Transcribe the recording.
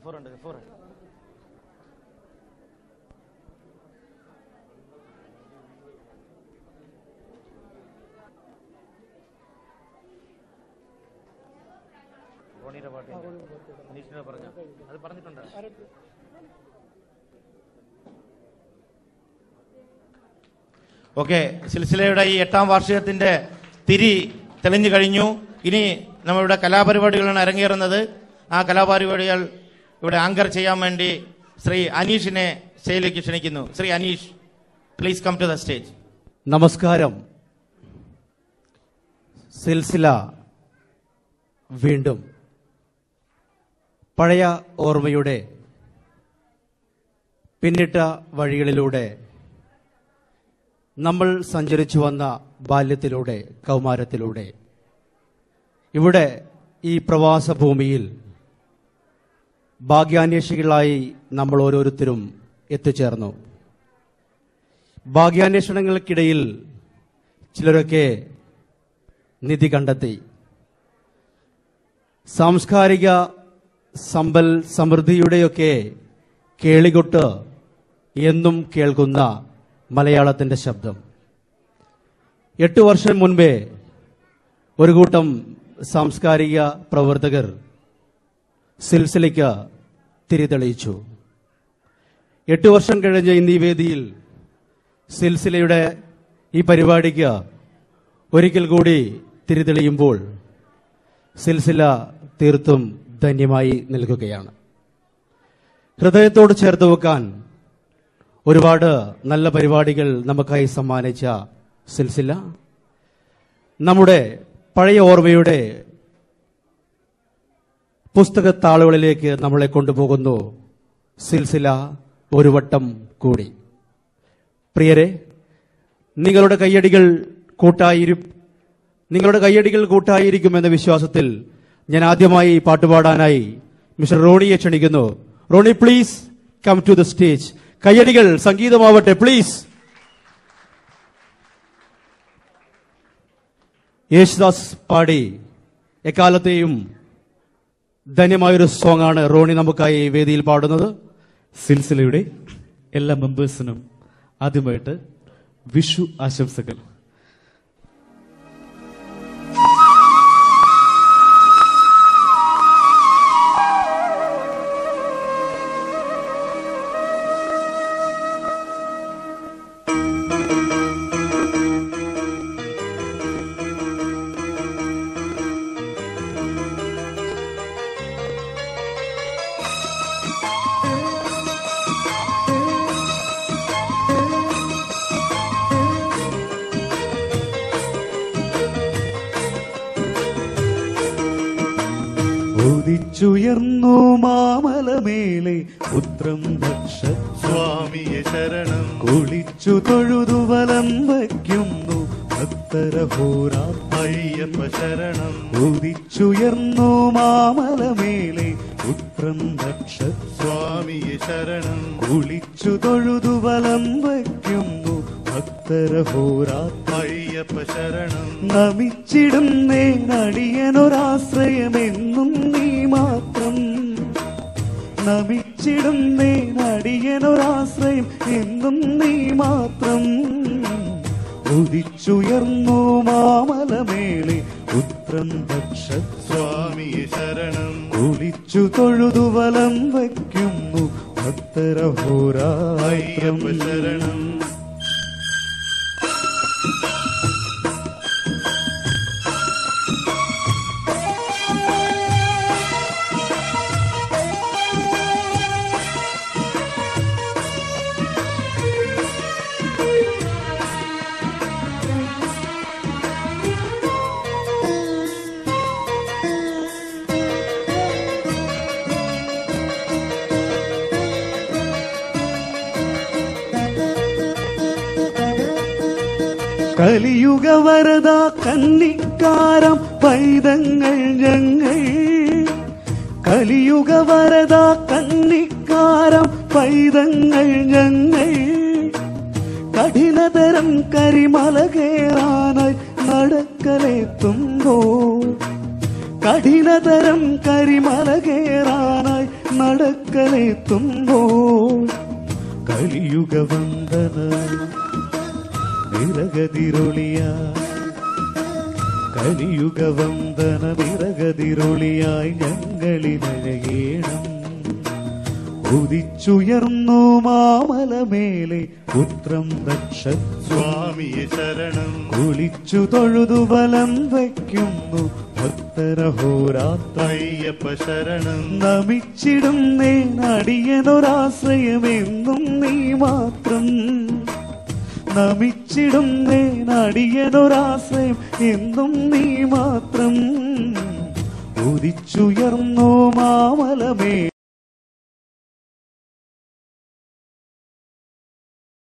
Okay, സിൽസിലയുടെ ഈ 8ാം വാർഷികത്തിന്റെ തിരി തെളിഞ്ഞു കഴിഞ്ഞു. ഇനി നമ്മളുടെ കലാപരിപാടികളാണ് അരങ്ങേറുന്നത്. ആ കലാപരിപാടികൾ ഇവിടെ ആങ്കർ ചെയ്യാൻ വേണ്ടി ശ്രീ അനീഷിനെ സ്റ്റേജിലേക്ക് ക്ഷണിക്കുന്നു. Shri Aneesh, please come to the stage. നമസ്കാരം. സിൽസില വീണ്ടും പഴയ ഓർമ്മയുടെ പിന്നിട്ട വഴികളിലൂടെ നമ്മൾ സഞ്ചരിച്ചു വന്ന ബാല്യത്തിലൂടെ, കൗമാരത്തിലൂടെ ഇവിടെ ഈ പ്രവാസ ഭൂമിയിൽ ഭാഗ്യാന്വേഷികളായി നമ്മൾ ഓരോരുത്തരും എത്തിച്ചേർന്നു. ഭാഗ്യാന്വേഷണങ്ങൾക്കിടയിൽ ചിലരൊക്കെ നിധി കണ്ടെത്തി. സാംസ്കാരിക സമ്പൽ സമൃദ്ധിയുടെയൊക്കെ കേളികൊട്ട് എന്നും കേൾക്കുന്ന മലയാളത്തിന്റെ ശബ്ദം. 8 വർഷം മുൻപേ ഒരു കൂട്ടം സാംസ്കാരിക പ്രവർത്തകർ സിൽസിലയ്ക്ക് തിരിതെളിയിച്ചു. 8 വർഷം കഴിഞ്ഞ ഇന്നീ വേദിയിൽ സിൽസിലയുടെ ഈ പരിപാടിക്ക് ഒരിക്കൽ കൂടി തിരിതെളിയുമ്പോൾ സിൽസില തീർത്തും ധന്യമായി നിൽക്കുകയാണ്. ഹൃദയത്തോട് ചേർത്ത് വെക്കാൻ ഒരുപാട് നല്ല പരിപാടികൾ നമുക്കായി സമ്മാനിച്ച സിൽസില നമ്മുടെ പഴയ ഓർമ്മയുടെ പുസ്തകത്താളുകളിലേക്ക് നമ്മളെ കൊണ്ടുപോകുന്നു. സിൽസില ഒരു വട്ടം കൂടി. പ്രിയരെ, നിങ്ങളുടെ കയ്യടികൾ കൂട്ടായിരിക്കുമെന്ന വിശ്വാസത്തിൽ ഞാൻ ആദ്യമായി പാട്ടുപാടാനായി മിസ്റ്റർ റോണിയെ ക്ഷണിക്കുന്നു. Rony, please come to the stage. കയ്യടികൾ സംഗീതമാവട്ടെ, പ്ലീസ്. യേശുദാസ് പാടി എക്കാലത്തെയും ധന്യമായൊരു സോങ്ങാണ് റോണി നമുക്കായി വേദിയിൽ പാടുന്നത്. സിൽസിലയുടെ എല്ലാ മെമ്പേഴ്സിനും ആദ്യമായിട്ട് വിഷു ആശംസകൾ. ഉദിച്ചുയർന്നു മാമലമേലെ പുത്രം ഭക്ഷ സ്വാമിയെ ശരണം. കുളിച്ചു തൊഴുതു വലം വയ്ക്കുന്നു ഭക്തരഹോരാ അയ്യപ്പ ശരണം. ഉദിച്ചുയർന്നു മാമലമേലെ പുത്രം ഭക്ഷ സ്വാമിയെ ശരണം. കുളിച്ചു തൊഴുതു വലം വയ്ക്കുന്നു ഭക്തരഹോരാ അയ്യപ്പ ശരണം. നമിച്ചിടും നേനടിയനൊരാശ്രയമെന്നും നീ മാത്രം. നമിച്ചിടും നേനടിയനൊരാശ്രയം എന്നും നീ മാത്രം. ഉദിച്ചുയർന്നു മാമലമേലെ പുത്രം ഭക്ഷ സ്വാമിയെ ശരണം. കുളിച്ചു തൊഴുതു വലം വയ്ക്കുന്നു ഭക്തരഹോരാ അയ്യപ്പ ശരണം. കലിയുഗ വരദ കന്നിക്കാരം പൈതങ്ങൾ ഞങ്ങൾ. കലിയുഗ വരദ കന്നിക്കാരം പൈതങ്ങൾ ഞങ്ങൾ. കഠിനതരം കരിമല കേറാനായി നടക്കലെത്തുമ്പോൾ. കഠിനതരം കരിമല കേറാനായി നടക്കലെത്തുമ്പോൾ കലിയുഗ വന്ദന നിറകതിരൊളിയ കലിയുഗ വന്ദന നിറകതിരൊളിയായി ഞങ്ങളിലഴകേണം. ഉദിച്ചുയർന്നു മാമലമേലെ പുത്രം ദക്ഷസ്വാമിയെ ശരണം. കുളിച്ചു തൊഴുതു വലം വയ്ക്കുന്നു ഭക്തരഹോരാത്രയ്യപ്പ ശരണം. നമിച്ചിടും നേനടിയനൊരാശ്രയമെന്നും നീ മാത്രം. നമിച്ചിടും നേനടിയനൊരാശ്രയം എന്നും നീ മാത്രം. ഉദിച്ചുയർന്നു മാമലമേ